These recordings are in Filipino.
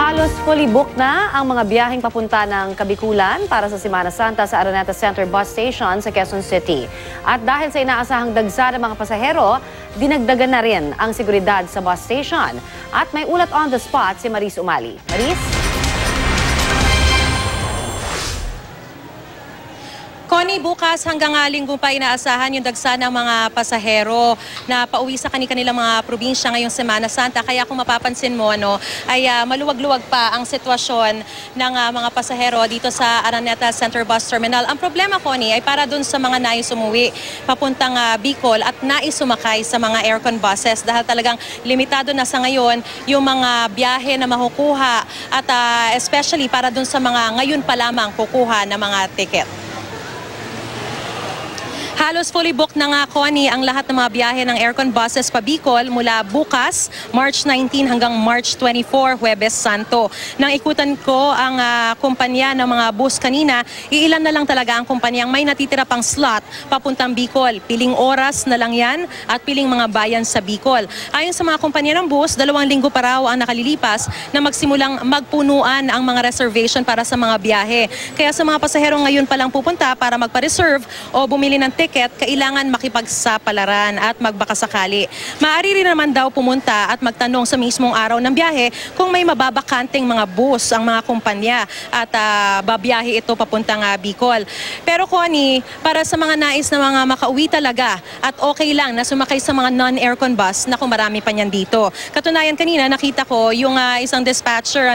Halos fully booked na ang mga biyaheng papunta ng Kabikulan para sa Semana Santa sa Araneta Center Bus Station sa Quezon City. At dahil sa inaasahang dagsa ng mga pasahero, dinagdagan na rin ang seguridad sa bus station. At may ulat on the spot si Maris Umali. Maris? Connie, bukas hanggang linggo pa inaasahan yung dagsa ng mga pasahero na pauwi sa kanilang mga probinsya ngayong Semana Santa. Kaya kung mapapansin mo, ay maluwag-luwag pa ang sitwasyon ng mga pasahero dito sa Araneta Center Bus Terminal. Ang problema, Connie, ay para dun sa mga nais umuwi papuntang Bicol at nais sumakay sa mga aircon buses dahil talagang limitado na sa ngayon yung mga biyahe na makukuha at especially para dun sa mga ngayon pa lamang kukuha ng mga ticket. Halos fully booked na nga, Connie, ang lahat ng mga biyahe ng aircon buses pa Bicol mula bukas, March 19 hanggang March 24, Huwebes Santo. Nang ikutan ko ang kumpanya ng mga bus kanina, iilan na lang talaga ang kumpanyang may natitira pang slot papuntang Bicol. Piling oras na lang yan at piling mga bayan sa Bicol. Ayon sa mga kumpanya ng bus, 2 linggo pa raw ang nakalilipas na magsimulang magpunuan ang mga reservation para sa mga biyahe. Kaya sa mga pasahero ngayon pa lang pupunta para magpa-reserve o bumili ng ticket, kailangan makipagsapalaran at magbakasakali. Maaari rin naman daw pumunta at magtanong sa mismong araw ng biyahe kung may mababakanting mga bus ang mga kumpanya at babiyahe ito papuntang Bicol. Pero Connie, para sa mga nais na mga makauwi talaga at okay lang na sumakay sa mga non-aircon bus, naku, marami pa niyan dito. Katunayan kanina nakita ko yung isang dispatcher,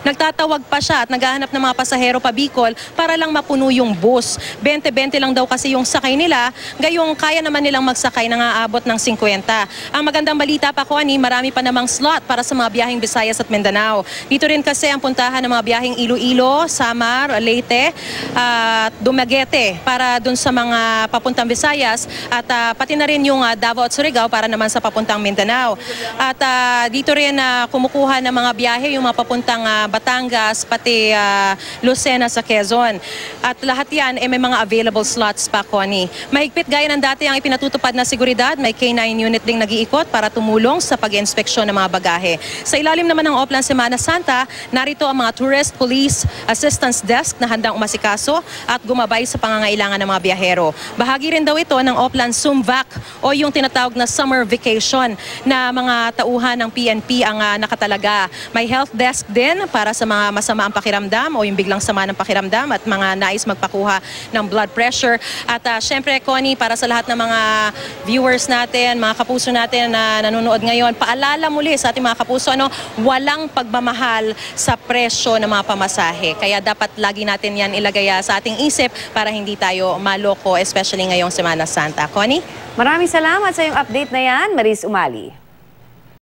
nagtatawag pa siya at naghahanap ng mga pasahero pa Bicol para lang mapuno yung bus. 20-20 lang daw kasi yung sakay nila, gayong kaya naman nilang magsakay na aabot ng 50. Ang magandang balita pa, Connie, marami pa namang slot para sa mga biyaheng Visayas at Mindanao. Dito rin kasi ang puntahan ng mga biyaheng Iloilo, Samar, Leyte, at Dumaguete para dun sa mga papuntang Visayas at pati na rin yung Davao at Surigao para naman sa papuntang Mindanao. At dito rin kumukuha ng mga biyahe yung mga papuntang Batangas, pati Lucena sa Quezon. At lahat yan may mga available slots pa, Connie. Mahigpit gaya ng dati ang ipinatutupad na seguridad, may K9 unit ding nag-iikot para tumulong sa pag-inspeksyon ng mga bagahe. Sa ilalim naman ng Oplan Semana Santa, narito ang mga Tourist Police Assistance Desk na handang umasikaso at gumabay sa pangangailangan ng mga biyahero. Bahagi rin daw ito ng Oplan Sumvac o yung tinatawag na summer vacation na mga tauhan ng PNP ang nakatalaga. May health desk din para sa mga masama ang pakiramdam o yung biglang sama ng pakiramdam at mga nais magpakuha ng blood pressure. At syempre, Connie, para sa lahat ng mga viewers natin, mga kapuso natin na nanonood ngayon, paalala muli sa ating mga kapuso, walang pagmamahal sa presyo ng mga pamasahe. Kaya dapat lagi natin yan ilagay sa ating isip para hindi tayo maloko, especially ngayong Semana Santa. Connie? Maraming salamat sa iyong update na yan, Maris Umali.